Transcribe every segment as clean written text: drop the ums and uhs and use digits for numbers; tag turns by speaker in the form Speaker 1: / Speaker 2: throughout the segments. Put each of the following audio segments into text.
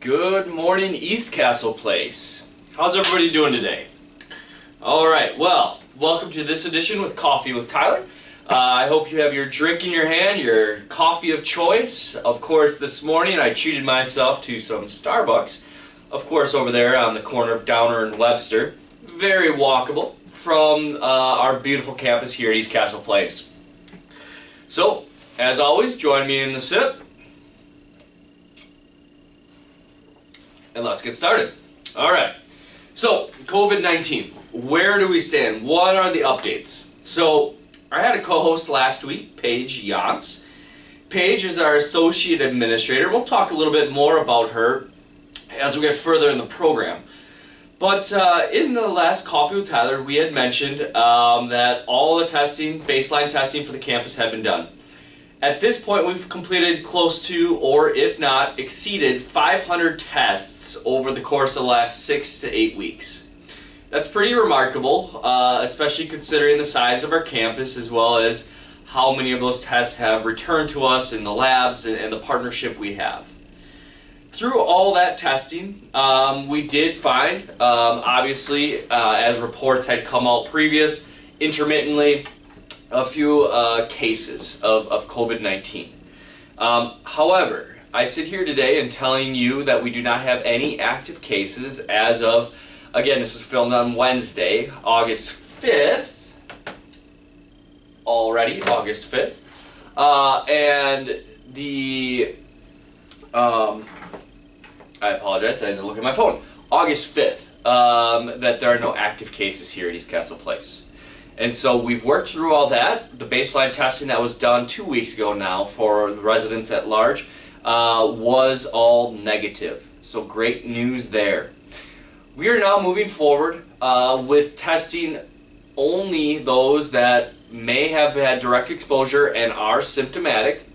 Speaker 1: Good morning, East Castle Place. How's everybody doing today? Alright, well, welcome to this edition with Coffee with Tyler. I hope you have your drink in your hand, your coffee of choice. Of course, this morning I treated myself to some Starbucks, of course over there on the corner of Downer and Webster. Very walkable from our beautiful campus here at East Castle Place. So, as always, join me in the sip. And let's get started. Alright, so COVID-19, where do we stand? What are the updates? So, I had a co-host last week, Paige Yance. Paige is our associate administrator. We'll talk a little bit more about her as we get further in the program. But in the last Coffee with Tyler, we had mentioned that all the testing, baseline testing for the campus had been done. At this point, we've completed close to, or if not, exceeded 500 tests over the course of the last 6 to 8 weeks. That's pretty remarkable, especially considering the size of our campus as well as how many of those tests have returned to us in the labs and the partnership we have. Through all that testing, we did find, obviously, as reports had come out previous, intermittently, a few cases of COVID-19. However, I sit here today and telling you that we do not have any active cases as of, again, this was filmed on Wednesday, August 5th, already, August 5th, and the, I apologize, I had to look at my phone, August 5th, that there are no active cases here at East Castle Place. And so we've worked through all that. The baseline testing that was done 2 weeks ago now for the residents at large was all negative. So great news there. We are now moving forward with testing only those that may have had direct exposure and are symptomatic,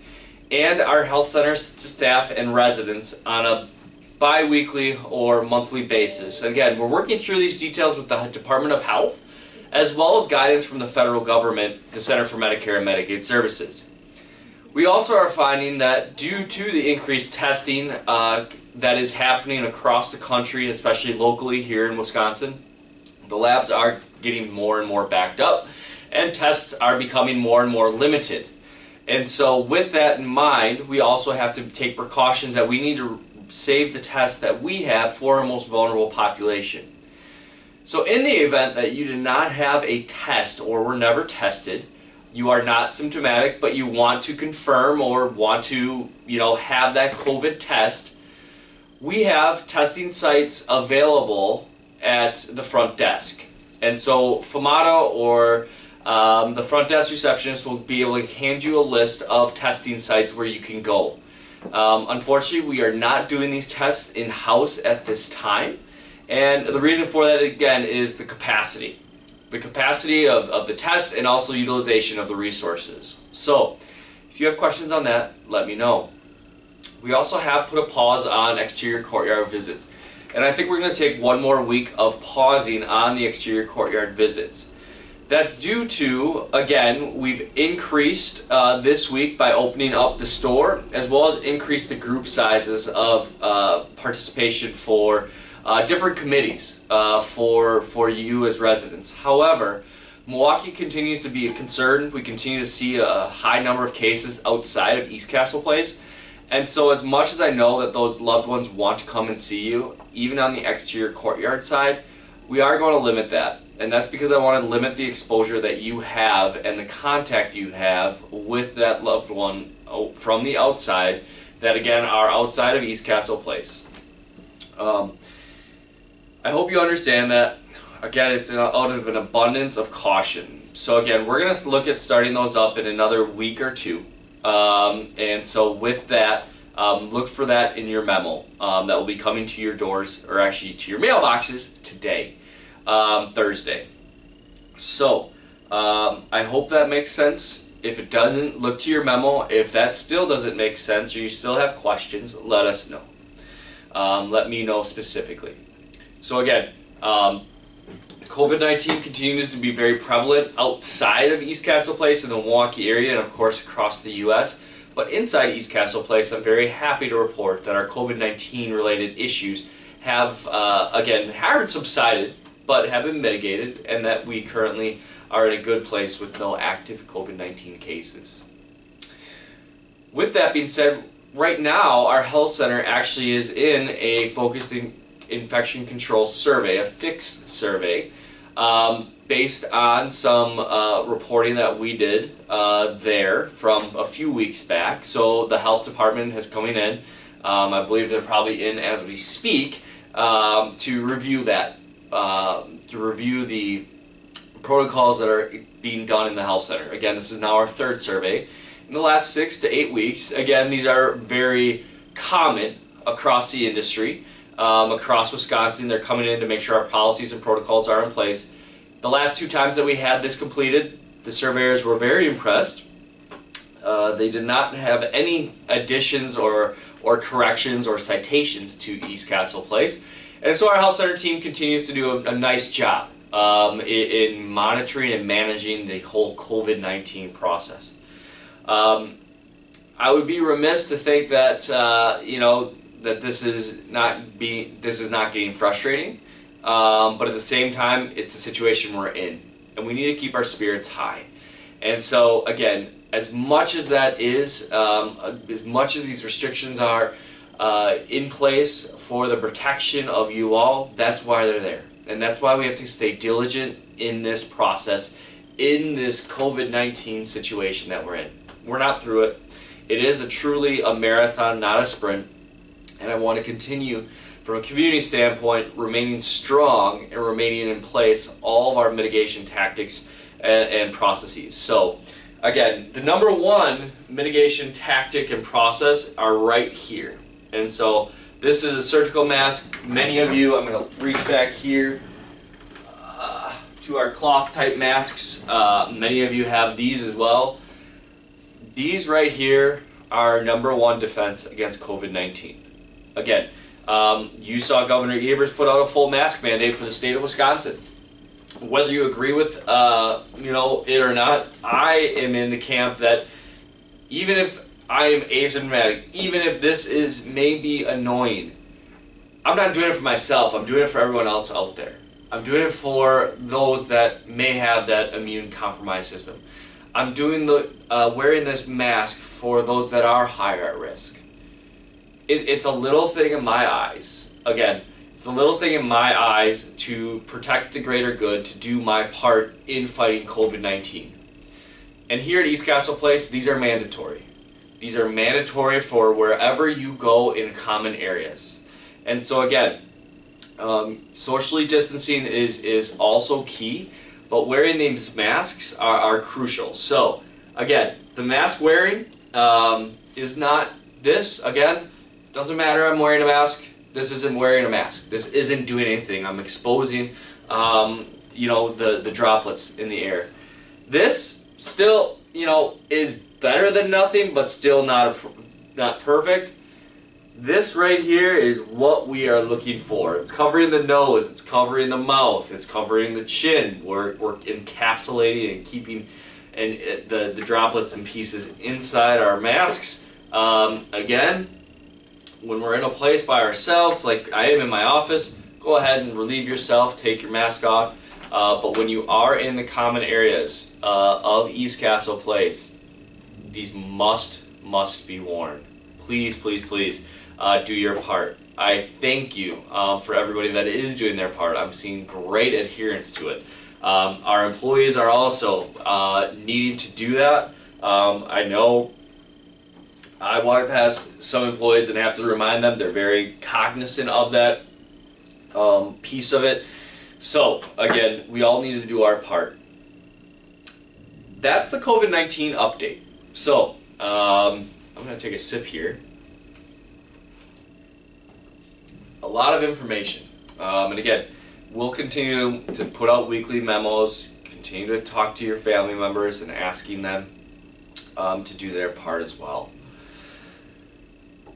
Speaker 1: and our health center staff and residents on a bi-weekly or monthly basis. Again, we're working through these details with the Department of Health, as well as guidance from the federal government, the Center for Medicare and Medicaid Services. We also are finding that due to the increased testing that is happening across the country, especially locally here in Wisconsin, the labs are getting more and more backed up, and tests are becoming more and more limited. And so with that in mind, we also have to take precautions that we need to save the tests that we have for our most vulnerable population. So in the event that you did not have a test or were never tested, you are not symptomatic, but you want to confirm or want to, have that COVID test, we have testing sites available at the front desk. And so FMATA or the front desk receptionist will be able to hand you a list of testing sites where you can go. Unfortunately, we are not doing these tests in-house at this time. And the reason for that, again, is the capacity. The capacity of the test and also utilization of the resources. So, if you have questions on that, let me know. We also have put a pause on exterior courtyard visits. And I think we're going to take one more week of pausing on the exterior courtyard visits. That's due to, again, we've increased this week by opening up the store, as well as increased the group sizes of participation for different committees for you as residents. However, Milwaukee continues to be a concern. We continue to see a high number of cases outside of East Castle Place. And so as much as I know that those loved ones want to come and see you, even on the exterior courtyard side, we are going to limit that. And that's because I want to limit the exposure that you have and the contact you have with that loved one from the outside that, again, are outside of East Castle Place. I hope you understand that, again, it's out of an abundance of caution. So again, we're going to look at starting those up in another week or two. And so with that, look for that in your memo that will be coming to your doors, or actually to your mailboxes today, Thursday. So I hope that makes sense. If it doesn't, look to your memo. If that still doesn't make sense or you still have questions, let us know. Let me know specifically. So again, COVID-19 continues to be very prevalent outside of East Castle Place in the Milwaukee area and of course across the U.S. But inside East Castle Place, I'm very happy to report that our COVID-19 related issues have, again, haven't subsided, but have been mitigated, and that we currently are in a good place with no active COVID-19 cases. With that being said, right now our health center actually is in a focused infection control survey, a fixed survey, based on some reporting that we did there from a few weeks back. So the health department is coming in. I believe they're probably in as we speak to review that, to review the protocols that are being done in the health center. Again, this is now our third survey. In the last 6 to 8 weeks, again, these are very common across the industry, across Wisconsin. They're coming in to make sure our policies and protocols are in place. The last 2 times that we had this completed, the surveyors were very impressed. They did not have any additions or corrections or citations to East Castle Place. And so our health center team continues to do a nice job in monitoring and managing the whole COVID-19 process. I would be remiss to think that that this is not getting frustrating, but at the same time, it's the situation we're in, and we need to keep our spirits high. And so again, as much as that is, as much as these restrictions are in place for the protection of you all, that's why they're there, and that's why we have to stay diligent in this process, in this COVID-19 situation that we're in. We're not through it. It is truly a marathon, not a sprint. And I want to continue, from a community standpoint, remaining strong and remaining in place all of our mitigation tactics and processes. So, again, the number one mitigation tactic and process are right here. And so, this is a surgical mask. Many of you, I'm going to reach back here to our cloth type masks. Many of you have these as well. These right here are number one defense against COVID-19. Again, you saw Governor Evers put out a full mask mandate for the state of Wisconsin. Whether you agree with it or not, I am in the camp that even if I am asymptomatic, even if this is maybe annoying, I'm not doing it for myself. I'm doing it for everyone else out there. I'm doing it for those that may have that immune compromised system. I'm doing wearing this mask for those that are higher at risk. It's a little thing in my eyes. Again, it's a little thing in my eyes to protect the greater good, to do my part in fighting COVID-19. And here at East Castle Place, these are mandatory. These are mandatory for wherever you go in common areas. And so again, socially distancing is also key. But wearing these masks are crucial. So, again, the mask wearing is not this. Again, doesn't matter I'm wearing a mask. This isn't wearing a mask. This isn't doing anything. I'm exposing, the droplets in the air. This still, is better than nothing, but still not perfect. This right here is what we are looking for. It's covering the nose, it's covering the mouth, it's covering the chin. We're encapsulating and keeping the droplets and pieces inside our masks. Again, when we're in a place by ourselves, like I am in my office, go ahead and relieve yourself, take your mask off. But when you are in the common areas of East Castle Place, these must be worn. Please, please, please. Do your part. I thank you for everybody that is doing their part. I'm seeing great adherence to it. Our employees are also needing to do that. I know I walk past some employees and have to remind them. They're very cognizant of that piece of it. So, again, we all need to do our part. That's the COVID-19 update. So, I'm going to take a sip here. A lot of information. And again, we'll continue to put out weekly memos, continue to talk to your family members and asking them to do their part as well.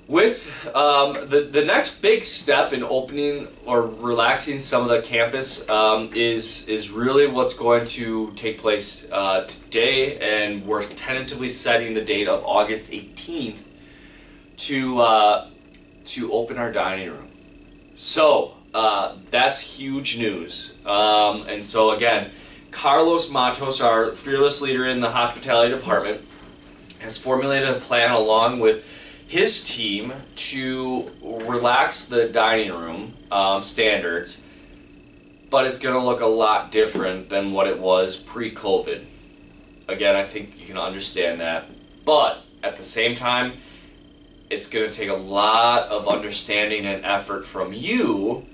Speaker 1: With the next big step in opening or relaxing some of the campus is really what's going to take place today, and we're tentatively setting the date of August 18th to open our dining room. So that's huge news. And so again, Carlos Matos, our fearless leader in the hospitality department, has formulated a plan along with his team to relax the dining room standards, but it's going to look a lot different than what it was pre-COVID. Again, I think you can understand that, but at the same time, it's going to take a lot of understanding and effort from you,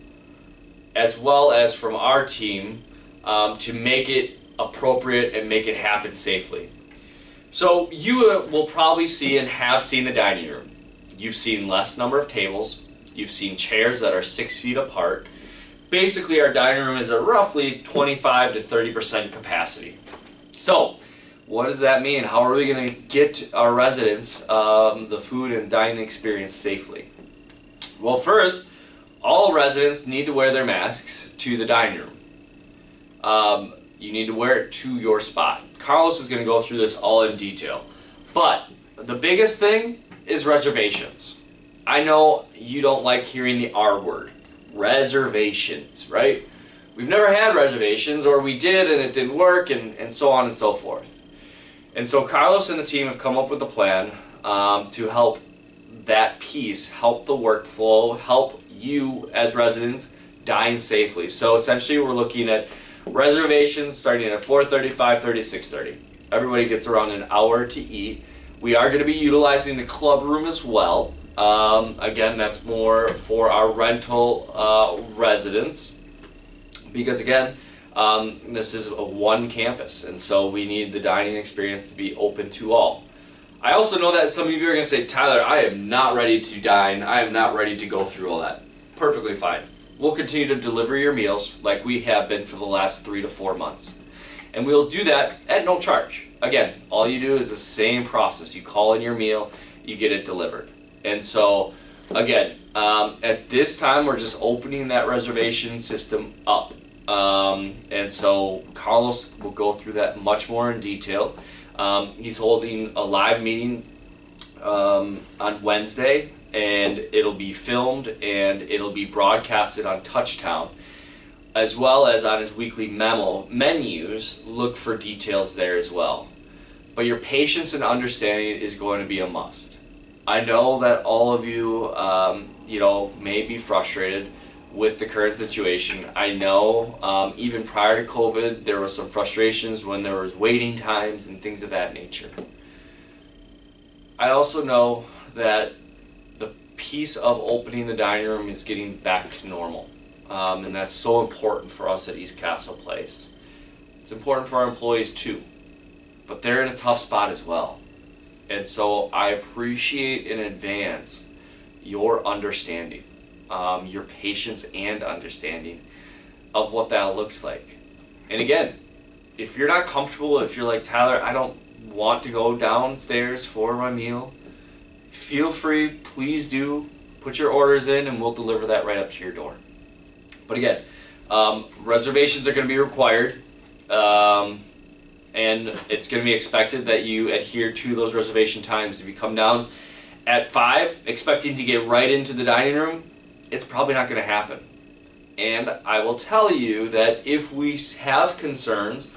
Speaker 1: as well as from our team, to make it appropriate and make it happen safely. So you will probably see and have seen the dining room. You've seen less number of tables. You've seen chairs that are 6 feet apart. Basically, our dining room is at roughly 25 to 30% capacity. So what does that mean? How are we going to get our residents the food and dining experience safely? Well, first, all residents need to wear their masks to the dining room. You need to wear it to your spot. Carlos is going to go through this all in detail. But the biggest thing is reservations. I know you don't like hearing the R word. Reservations, right? We've never had reservations, or we did and it didn't work, and so on and so forth. And so Carlos and the team have come up with a plan to help that piece, help the workflow, help you as residents dine safely. So essentially we're looking at reservations starting at 4:30, 5:30, 6:30. Everybody gets around an hour to eat. We are going to be utilizing the club room as well. Again, that's more for our rental residents, because again, this is a one campus, and so we need the dining experience to be open to all. I also know that some of you are going to say, Tyler, I am not ready to dine. I am not ready to go through all that. Perfectly fine. We'll continue to deliver your meals like we have been for the last 3 to 4 months. And we'll do that at no charge. Again, all you do is the same process. You call in your meal, you get it delivered. And so, again, at this time, we're just opening that reservation system up. And so Carlos will go through that much more in detail. He's holding a live meeting on Wednesday, and it'll be filmed and it'll be broadcasted on Touchtown, as well as on his weekly menus. Look for details there as well. But your patience and understanding is going to be a must. I know that all of you, may be frustrated with the current situation. I know even prior to COVID, there were some frustrations when there was waiting times and things of that nature. I also know that the piece of opening the dining room is getting back to normal. And that's so important for us at East Castle Place. It's important for our employees too, but they're in a tough spot as well. And so I appreciate in advance your understanding, your patience and understanding of what that looks like. And again, if you're not comfortable, if you're like, Tyler, I don't want to go downstairs for my meal, feel free, please do. Put your orders in and we'll deliver that right up to your door. But again, reservations are going to be required, and it's going to be expected that you adhere to those reservation times. If you come down at 5 expecting to get right into the dining room, it's probably not going to happen. And I will tell you that if we have concerns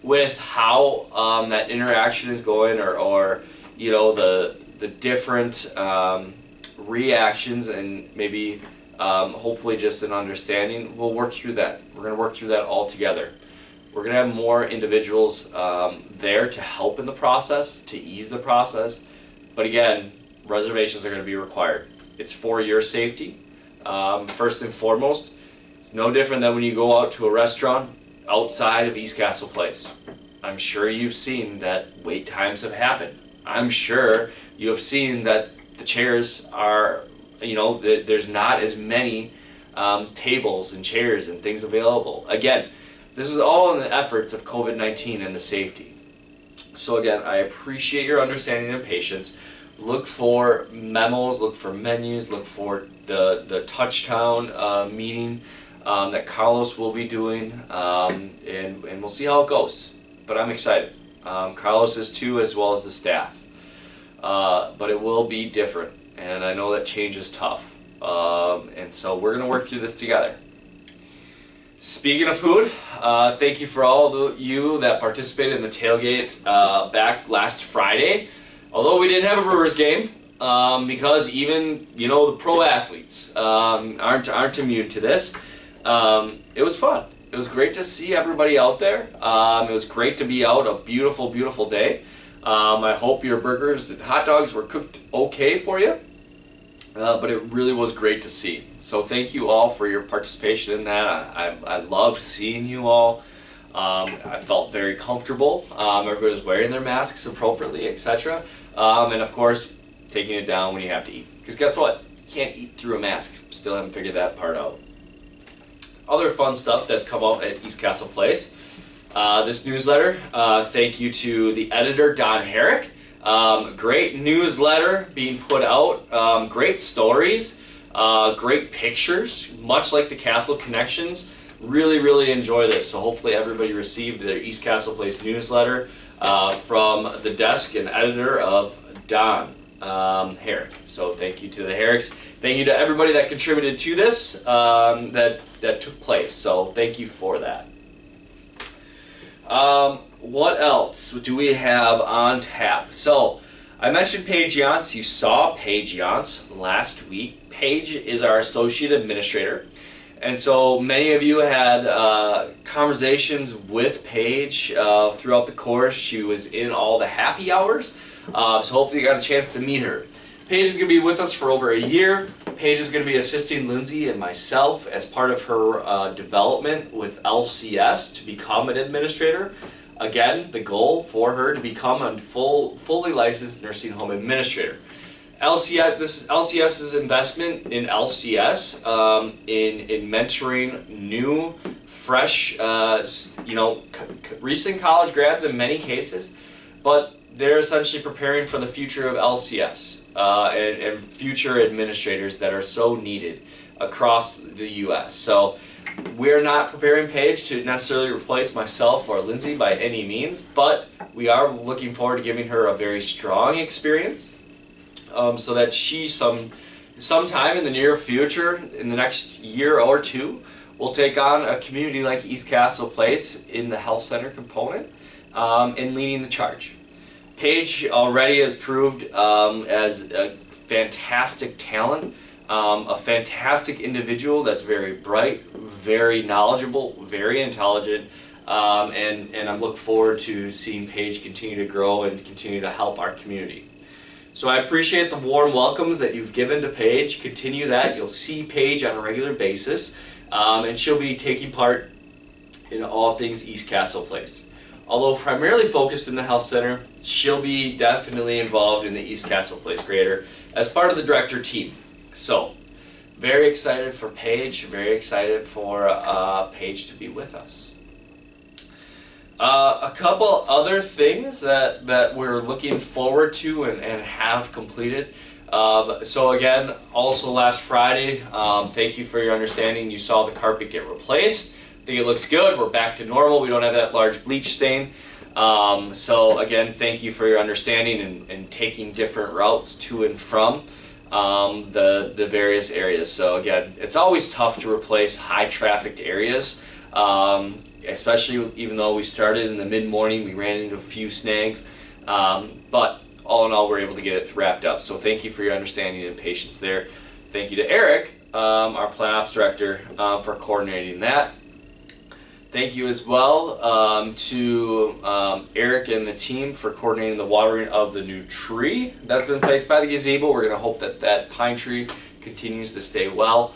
Speaker 1: with how that interaction is going, or the different reactions, and maybe hopefully just an understanding, we'll work through that. We're going to work through that all together. We're going to have more individuals there to help in the process, to ease the process. But again, reservations are going to be required. It's for your safety, first and foremost. It's no different than when you go out to a restaurant outside of East Castle Place. I'm sure you've seen that wait times have happened. I'm sure you have seen that the chairs are, there's not as many tables and chairs and things available. Again, this is all in the efforts of COVID-19 and the safety. So again, I appreciate your understanding and patience. Look for memos, look for menus, look for the Touchtown meeting that Carlos will be doing, and we'll see how it goes. But I'm excited. Carlos is too, as well as the staff. But it will be different, and I know that change is tough. And so we're going to work through this together. Speaking of food, thank you for all of you that participated in the tailgate back last Friday. Although we didn't have a Brewers game, because even the pro athletes aren't immune to this. It was fun. It was great to see everybody out there. It was great to be out. A beautiful, beautiful day. I hope your burgers and hot dogs were cooked okay for you. But it really was great to see. So thank you all for your participation in that. I loved seeing you all. I felt very comfortable. Everybody was wearing their masks appropriately, etc. And of course, taking it down when you have to eat. Because guess what? You can't eat through a mask. Still haven't figured that part out. Other fun stuff that's come out at East Castle Place. This newsletter, thank you to the editor, Don Herrick. Great newsletter being put out, great stories, great pictures, much like the Castle Connections. Really, really enjoy this. So hopefully everybody received their East Castle Place newsletter from the desk and editor of Don Herrick. So thank you to the Herricks. Thank you to everybody that contributed to this, that took place. So thank you for that. What else do we have on tap? So, I mentioned Paige Yance. You saw Paige Yance last week. Paige is our associate administrator. And so many of you had conversations with Paige throughout the course. She was in all the happy hours. So hopefully you got a chance to meet her. Paige is going to be with us for over a year. Paige is going to be assisting Lindsay and myself as part of her development with LCS to become an administrator. Again, the goal for her to become a fully licensed nursing home administrator. LCS, this is LCS's investment in LCS, in mentoring new, fresh, recent college grads in many cases, but they're essentially preparing for the future of LCS and future administrators that are so needed across the U.S. So we're not preparing Paige to necessarily replace myself or Lindsay by any means, but we are looking forward to giving her a very strong experience so that she sometime in the near future, in the next year or two, will take on a community like East Castle Place in the health center component and leading the charge. Paige already has proved as a fantastic talent, a fantastic individual that's very bright, very knowledgeable, very intelligent, and I'm looking forward to seeing Paige continue to grow and continue to help our community. So I appreciate the warm welcomes that you've given to Paige. Continue that. You'll see Paige on a regular basis, and she'll be taking part in all things East Castle Place. Although primarily focused in the health center, she'll be definitely involved in the East Castle Place Greater as part of the director team. So, very excited for Paige, very excited for Paige to be with us. A couple other things that we're looking forward to and have completed. So again, also last Friday, thank you for your understanding. You saw the carpet get replaced. I think it looks good. We're back to normal. We don't have that large bleach stain. So again, thank you for your understanding and taking different routes to and from the various areas. So again, it's always tough to replace high trafficked areas, especially even though we started in the mid-morning, we ran into a few snags, but all in all, we're able to get it wrapped up. So thank you for your understanding and patience there. Thank you to Eric, our Plan Ops Director, for coordinating that. Thank you as well to Eric and the team for coordinating the watering of the new tree that's been placed by the gazebo. We're going to hope that that pine tree continues to stay well.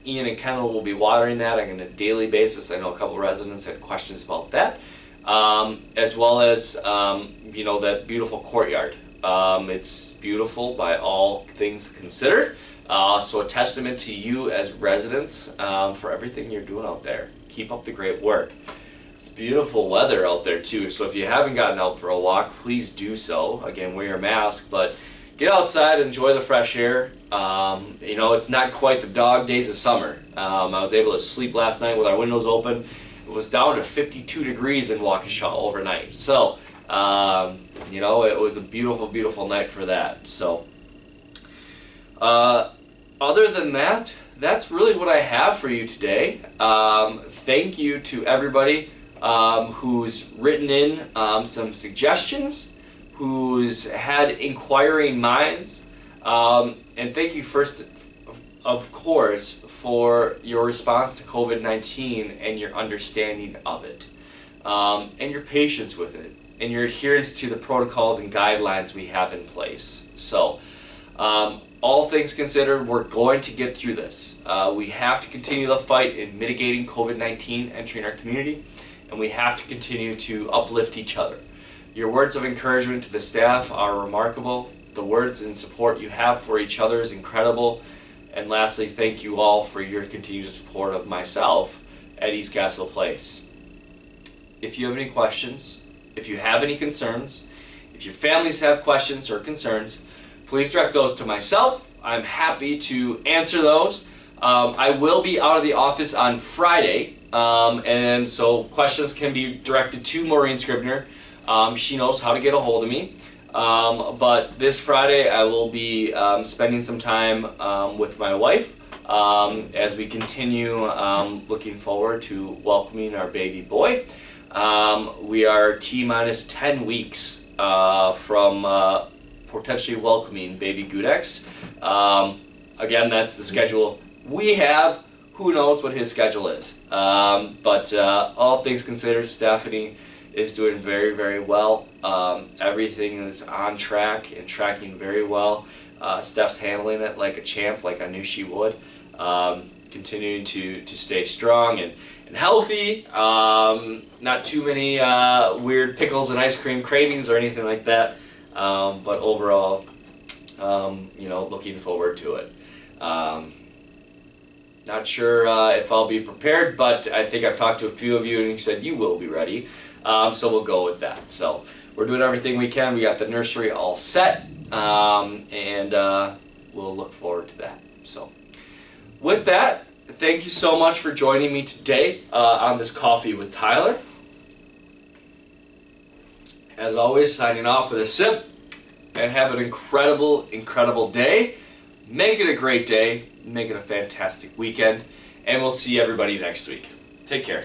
Speaker 1: Ian and Kendall will be watering that on a daily basis. I know a couple of residents had questions about that, as well as that beautiful courtyard. It's beautiful by all things considered. So a testament to you as residents for everything you're doing out there. Keep up the great work. It's beautiful weather out there too, so if you haven't gotten out for a walk, please do so. Again, wear your mask, but get outside, enjoy the fresh air. You know, it's not quite the dog days of summer. I was able to sleep last night with our windows open. It was down to 52 degrees in Waukesha overnight. So, you know, it was a beautiful, beautiful night for that. So, other than that, that's really what I have for you today. Thank you to everybody who's written in some suggestions, who's had inquiring minds, and thank you first, of course, for your response to COVID-19 and your understanding of it, and your patience with it, and your adherence to the protocols and guidelines we have in place. So, all things considered, we're going to get through this. We have to continue the fight in mitigating COVID-19 entering our community, and we have to continue to uplift each other. Your words of encouragement to the staff are remarkable. The words and support you have for each other is incredible. And lastly, thank you all for your continued support of myself at East Castle Place. If you have any questions, if you have any concerns, if your families have questions or concerns, please direct those to myself. I'm happy to answer those. I will be out of the office on Friday, and so questions can be directed to Maureen Scribner. She knows how to get a hold of me. But this Friday I will be spending some time with my wife as we continue looking forward to welcoming our baby boy. We are T-minus 10 weeks from potentially welcoming baby Gudex. Again, that's the schedule we have. Who knows what his schedule is? But all things considered, Stephanie is doing very, very well. Everything is on track and tracking very well. Steph's handling it like a champ, like I knew she would. Continuing to stay strong and healthy. Not too many weird pickles and ice cream cravings or anything like that. But overall, you know, looking forward to it. Not sure if I'll be prepared, but I think I've talked to a few of you and you said you will be ready. So we'll go with that. So we're doing everything we can. We got the nursery all set, and we'll look forward to that. So with that, thank you so much for joining me today on this Coffee with Tyler. As always, signing off with a sip, and have an incredible, incredible day. Make it a great day. Make it a fantastic weekend, and we'll see everybody next week. Take care.